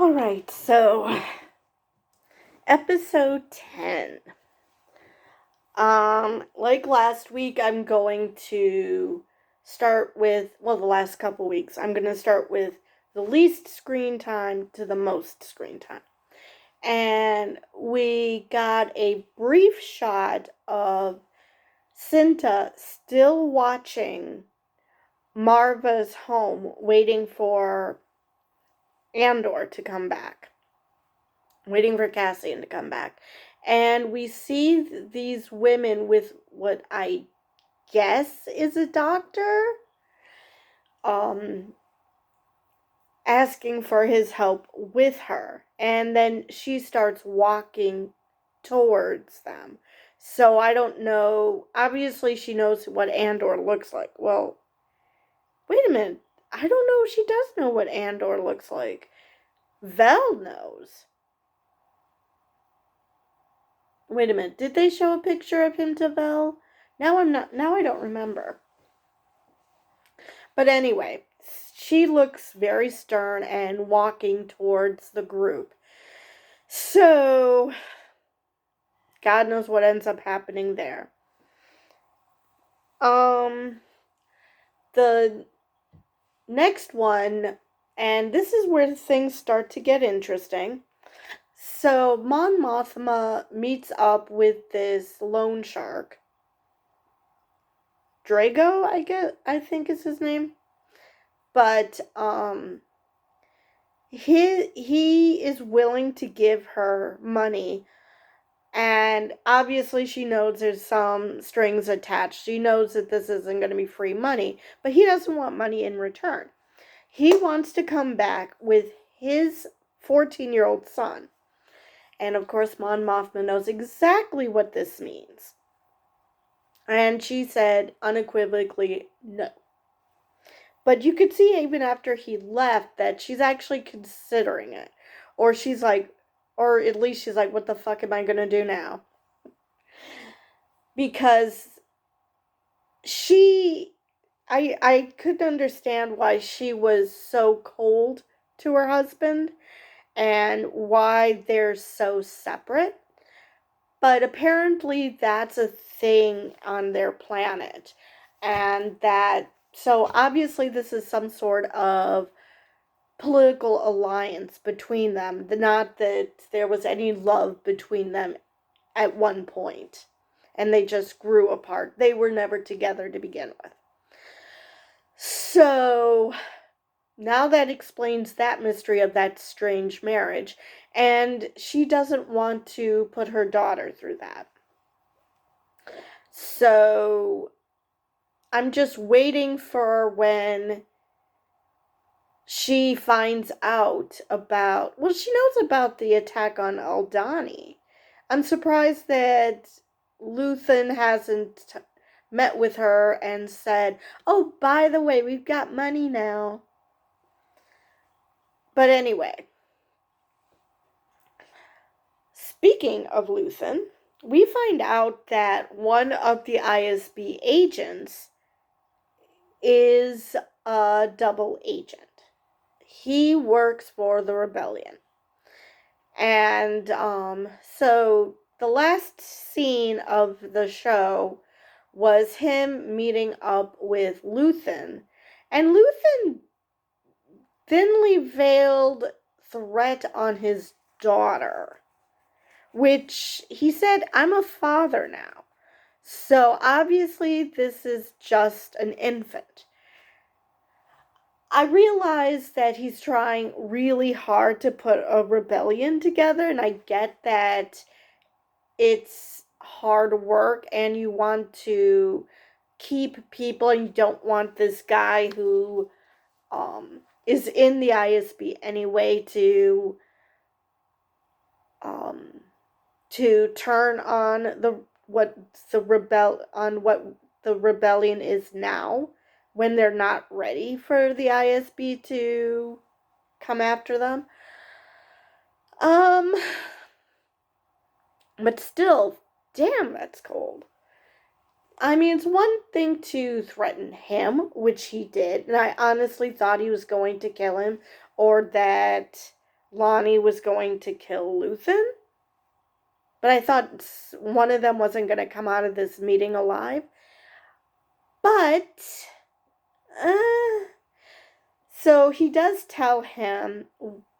Alright, so episode 10. Like last week, I'm going to start with, the last couple weeks, I'm going to start with the least screen time to the most screen time. And we got a brief shot of Cinta still watching Marva's home, waiting for Andor to come back. Waiting for Cassian to come back. And we see these women with what I guess is a doctor, asking for his help with her. And then she starts walking towards them. So I don't know. Obviously, she knows what Andor looks like. Well, wait a minute. I don't know if she does know what Andor looks like. Vel knows. Wait a minute, did they show a picture of him to Vel? Now I don't remember. But anyway, she looks very stern and walking towards the group. So, God knows what ends up happening there. The next one, and this is where things start to get interesting. So, Mon Mothma meets up with this loan shark. Drago, I think is his name. But he is willing to give her money, and obviously she knows there's some strings attached. She knows that this isn't going to be free money, but he doesn't want money in return. He wants to come back with his 14-year-old son. And of course, Mon Mothma knows exactly what this means. And she said unequivocally no. But you could see even after he left that she's actually considering it. Or she's like, or at least she's like, what the fuck am I going to do now? Because I couldn't understand why she was so cold to her husband and why they're so separate. But apparently that's a thing on their planet. And so obviously this is some sort of political alliance between them. Not that there was any love between them at one point. And they just grew apart. They were never together to begin with. So, now that explains that mystery of that strange marriage. And she doesn't want to put her daughter through that. So, I'm just waiting for when she finds out about, she knows about the attack on Aldhani. I'm surprised that Luthen hasn't met with her and said, oh, by the way, we've got money now. But anyway, speaking of Luthen, we find out that one of the ISB agents is a double agent. He works for the rebellion. And so the last scene of the show was him meeting up with Luthen. And Luthen thinly veiled threat on his daughter, which he said, I'm a father now. So obviously this is just an infant. I realize that he's trying really hard to put a rebellion together, and I get that it's hard work and you want to keep people and you don't want this guy who is in the ISB anyway to turn on what the rebellion is now, when they're not ready for the ISB to come after them. But still, damn, that's cold. I mean, it's one thing to threaten him, which he did, and I honestly thought he was going to kill him, or that Lonnie was going to kill Luthen. But I thought one of them wasn't going to come out of this meeting alive. But, so he does tell him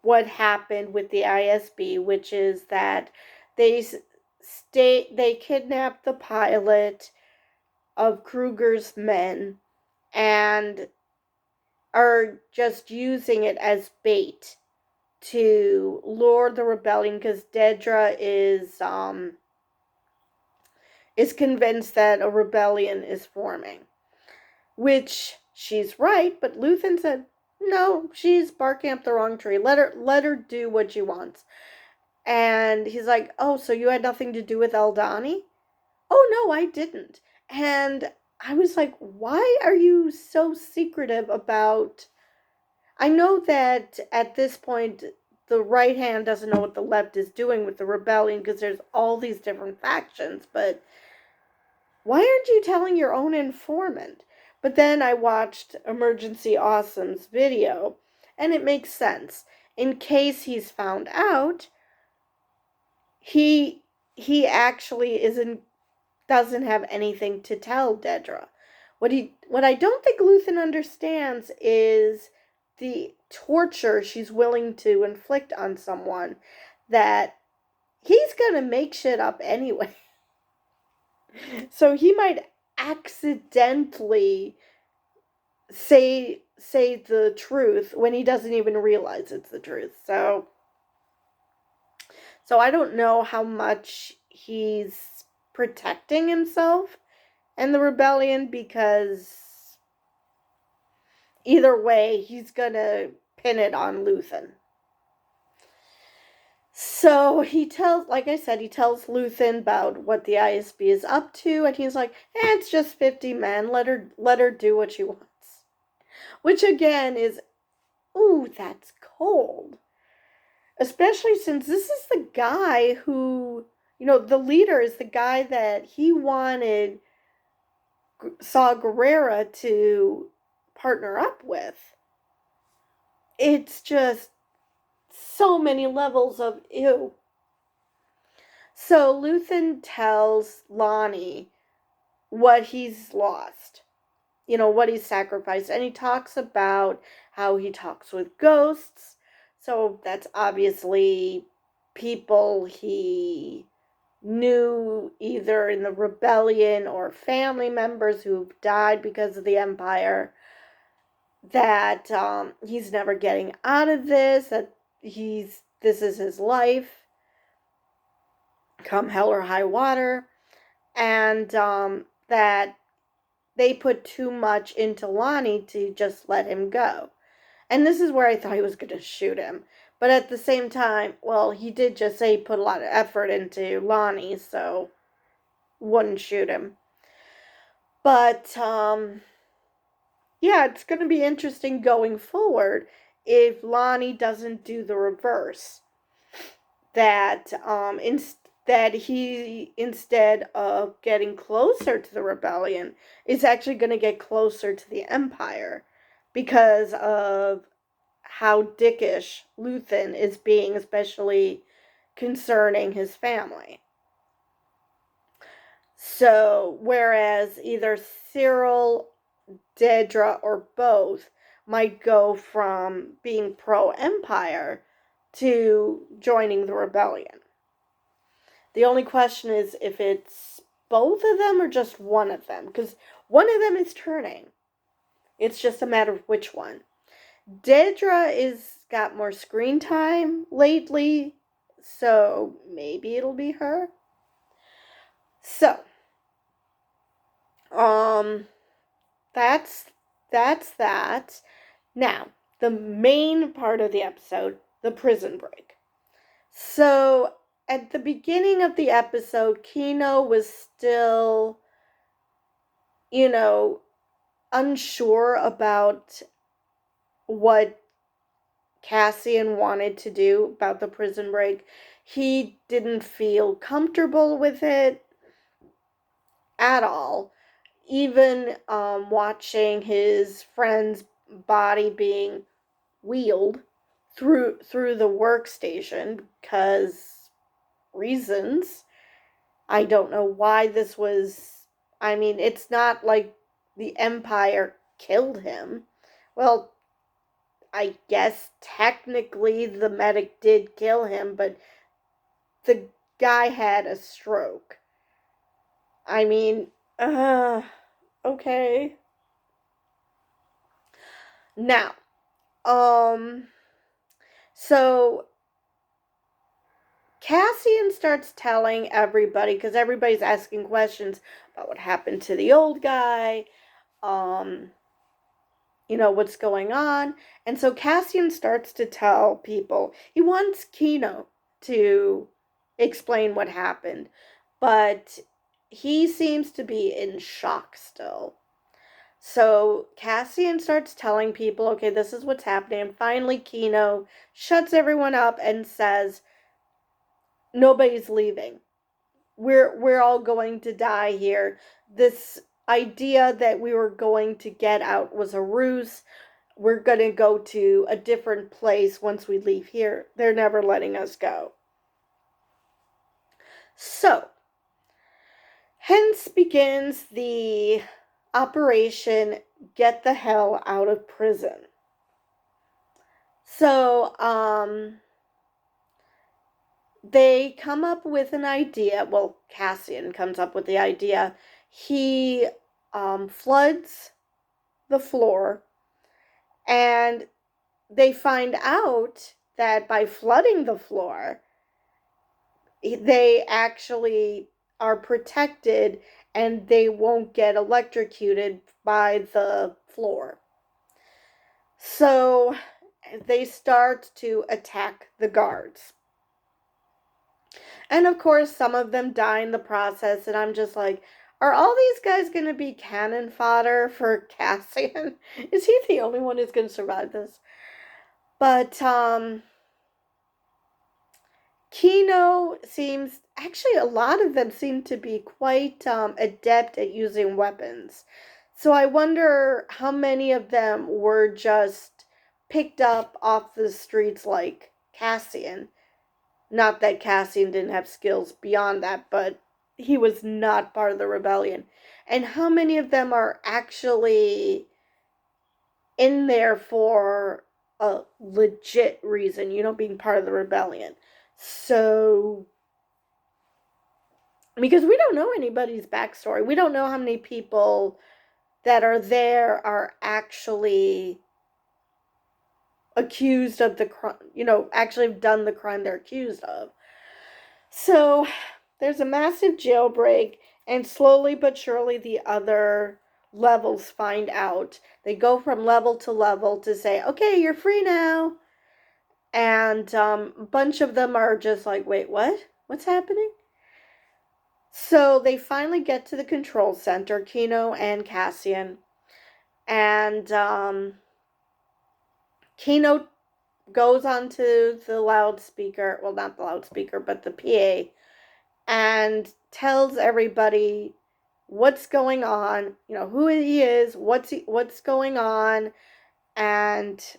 what happened with the ISB, which is that they kidnapped the pilot of Kruger's men and are just using it as bait to lure the rebellion, because Dedra is convinced that a rebellion is forming, which she's right, but Luthen said, no, she's barking up the wrong tree. Let her do what she wants. And he's like, oh, so you had nothing to do with Eldani? Oh, no, I didn't. And I was like, why are you so secretive about... I know that at this point, the right hand doesn't know what the left is doing with the rebellion, because there's all these different factions, but why aren't you telling your own informant? But then I watched Emergency Awesome's video, and it makes sense. In case he's found out, he actually doesn't have anything to tell Dedra. What I don't think Luthen understands is the torture she's willing to inflict on someone, that he's gonna make shit up anyway. So he might accidentally say the truth when he doesn't even realize it's the truth. So I don't know how much he's protecting himself and the rebellion, because either way, he's gonna pin it on Luthen. So he tells Luthen about what the ISB is up to, and he's like, it's just 50 men. Let her do what she wants. Which again is, ooh, that's cold. Especially since this is the guy who, the leader is the guy that he wanted Saw Gerrera to partner up with. It's just so many levels of ew. So Luthen tells Lonnie what he's lost, what he's sacrificed, and he talks about how he talks with ghosts. So that's obviously people he knew either in the rebellion or family members who've died because of the Empire, that he's never getting out of this, that this is his life, come hell or high water, and that they put too much into Lonnie to just let him go. And this is where I thought he was going to shoot him. But at the same time, well, he did just say he put a lot of effort into Lonnie, so wouldn't shoot him. But, yeah, it's going to be interesting going forward if Lonnie doesn't do the reverse. That, he, instead of getting closer to the rebellion, is actually going to get closer to the Empire because of how dickish Luthen is being, especially concerning his family. So, whereas either Cyril, Dedra, or both might go from being pro-Empire to joining the rebellion. The only question is if it's both of them or just one of them, because one of them is turning. It's just a matter of which one. Dedra is got more screen time lately, so maybe it'll be her. So, that's that. Now, the main part of the episode, the prison break. So, at the beginning of the episode, Kino was still, unsure about what Cassian wanted to do about the prison break. He didn't feel comfortable with it at all. Even watching his friend's body being wheeled through the workstation because reasons. I don't know why this was. I mean, it's not like the Empire killed him. Well, I guess technically the medic did kill him, but the guy had a stroke. I mean, okay. Now, um, so Cassian starts telling everybody, because everybody's asking questions about what happened to the old guy, um, what's going on. And so Cassian starts to tell people he wants Kino to explain what happened, but he seems to be in shock still. So Cassian starts telling people, okay, this is what's happening. And finally, Kino shuts everyone up and says, nobody's leaving. We're all going to die here. This idea that we were going to get out was a ruse. We're going to go to a different place once we leave here. They're never letting us go. So, hence begins the Operation Get the Hell Out of Prison. So, they come up with an idea. Well, Cassian comes up with the idea. He floods the floor, and they find out that by flooding the floor, they actually are protected and they won't get electrocuted by the floor. So they start to attack the guards. And of course, some of them die in the process, and I'm just like, are all these guys going to be cannon fodder for Cassian? Is he the only one who's going to survive this? But, Kino seems, actually a lot of them seem to be quite adept at using weapons. So I wonder how many of them were just picked up off the streets like Cassian. Not that Cassian didn't have skills beyond that, but he was not part of the rebellion. And how many of them are actually in there for a legit reason, being part of the rebellion. So, because we don't know anybody's backstory. We don't know how many people that are there are actually accused of the crime, actually have done the crime they're accused of. So, there's a massive jailbreak, and slowly but surely the other levels find out. They go from level to level to say, okay, you're free now. And a bunch of them are just like, wait, what? What's happening? So they finally get to the control center, Kino and Cassian. And Kino goes onto the loudspeaker, well, not the loudspeaker, but the PA, and tells everybody what's going on, who he is, what's going on, and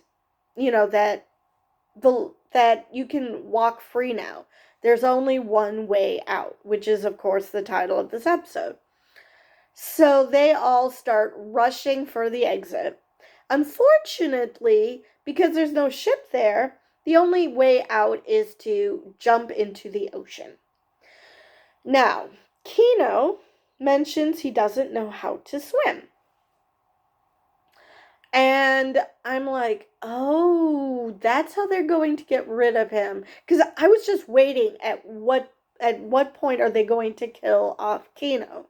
that you can walk free now. There's only one way out, which is of course the title of this episode. So they all start rushing for the exit. Unfortunately, because there's no ship there, the only way out is to jump into the ocean. Now, Kino mentions he doesn't know how to swim. And I'm like, oh, that's how they're going to get rid of him. Because I was just waiting at what point are they going to kill off Kino.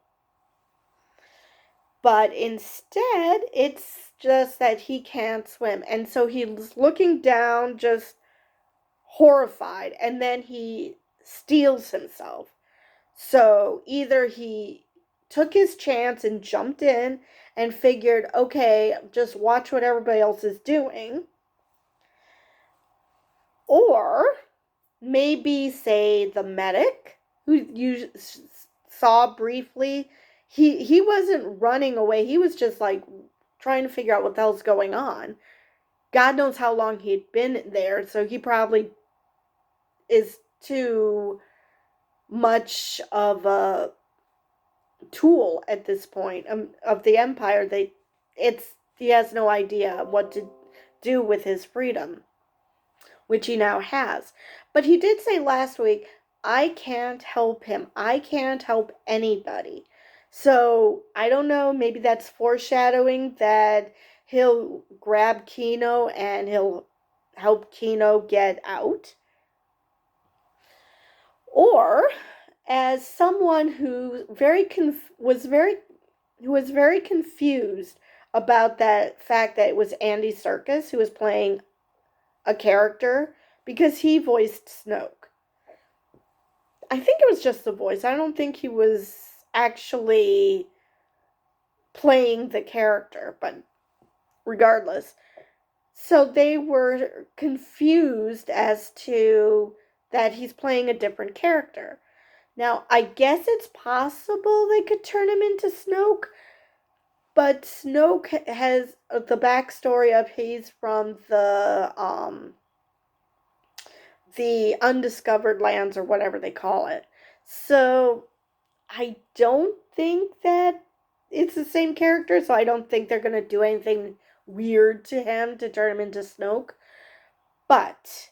But instead, it's just that he can't swim. And so he's looking down, just horrified. And then he steels himself. So either he took his chance and jumped in and figured, okay, just watch what everybody else is doing. Or maybe, say, the medic, who you saw briefly, he wasn't running away. He was just like trying to figure out what the hell's going on. God knows how long he'd been there, so he probably is too much of a tool at this point of the Empire. He has no idea what to do with his freedom, which he now has. But he did say last week, I can't help him. I can't help anybody. So I don't know, maybe that's foreshadowing that he'll grab Kino and he'll help Kino get out. Or as someone who was very confused about that fact that it was Andy Serkis who was playing a character because he voiced Snoke. I think it was just the voice. I don't think he was actually playing the character, but regardless. So they were confused as to that he's playing a different character. Now, I guess it's possible they could turn him into Snoke, but Snoke has the backstory of he's from the undiscovered lands or whatever they call it. So I don't think that it's the same character, so I don't think they're going to do anything weird to him to turn him into Snoke. But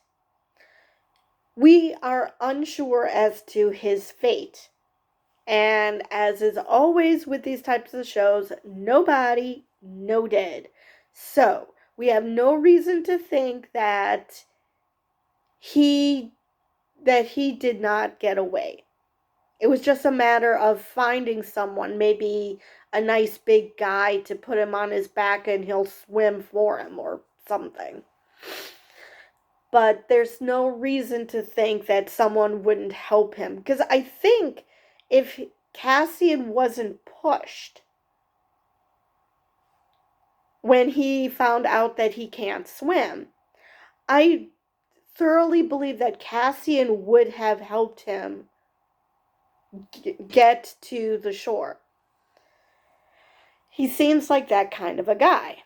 we are unsure as to his fate. And as is always with these types of shows, nobody, no dead. So we have no reason to think that he did not get away. It was just a matter of finding someone, maybe a nice big guy to put him on his back and he'll swim for him or something. But there's no reason to think that someone wouldn't help him. Because I think if Cassian wasn't pushed when he found out that he can't swim, I thoroughly believe that Cassian would have helped him get to the shore. He seems like that kind of a guy.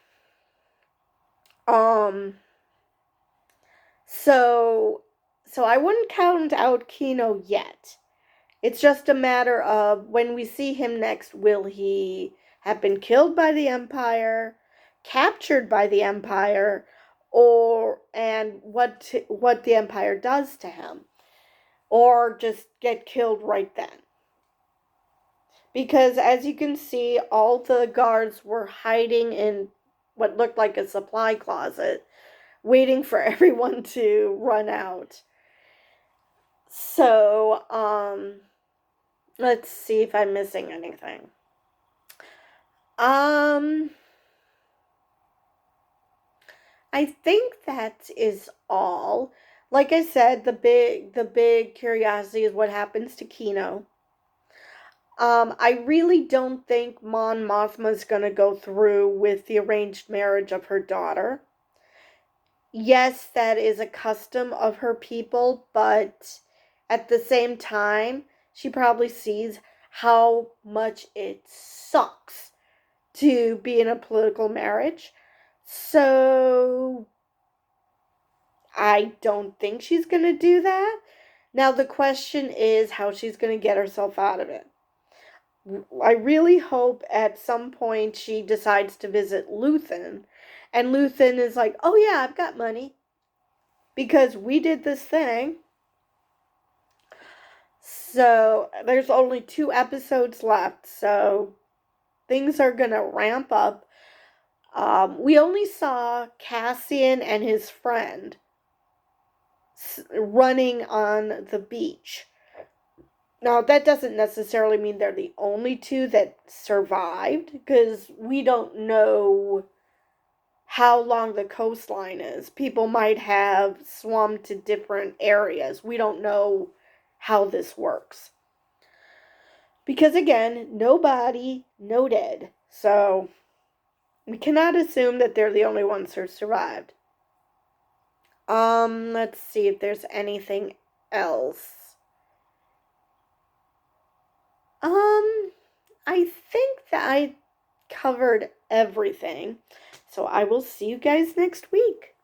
So I wouldn't count out Kino yet. It's just a matter of when we see him next, will he have been killed by the Empire, captured by the Empire, and what the Empire does to him, or just get killed right then. Because as you can see, all the guards were hiding in what looked like a supply closet, waiting for everyone to run out. So, let's see if I'm missing anything. I think that is all. Like I said, the big curiosity is what happens to Kino. I really don't think Mon Mothma's gonna go through with the arranged marriage of her daughter. Yes, that is a custom of her people, but at the same time, she probably sees how much it sucks to be in a political marriage. So I don't think she's going to do that. Now the question is how she's going to get herself out of it. I really hope at some point she decides to visit Luthen, and Luthen is like, oh yeah, I've got money because we did this thing. So there's only 2 episodes left, so things are gonna ramp up. We only saw Cassian and his friend running on the beach. Now, that doesn't necessarily mean they're the only 2 that survived, because we don't know how long the coastline is. People might have swum to different areas. We don't know how this works. Because again, no body, no dead. So we cannot assume that they're the only ones who survived. Let's see if there's anything else. I think that I covered everything. So I will see you guys next week.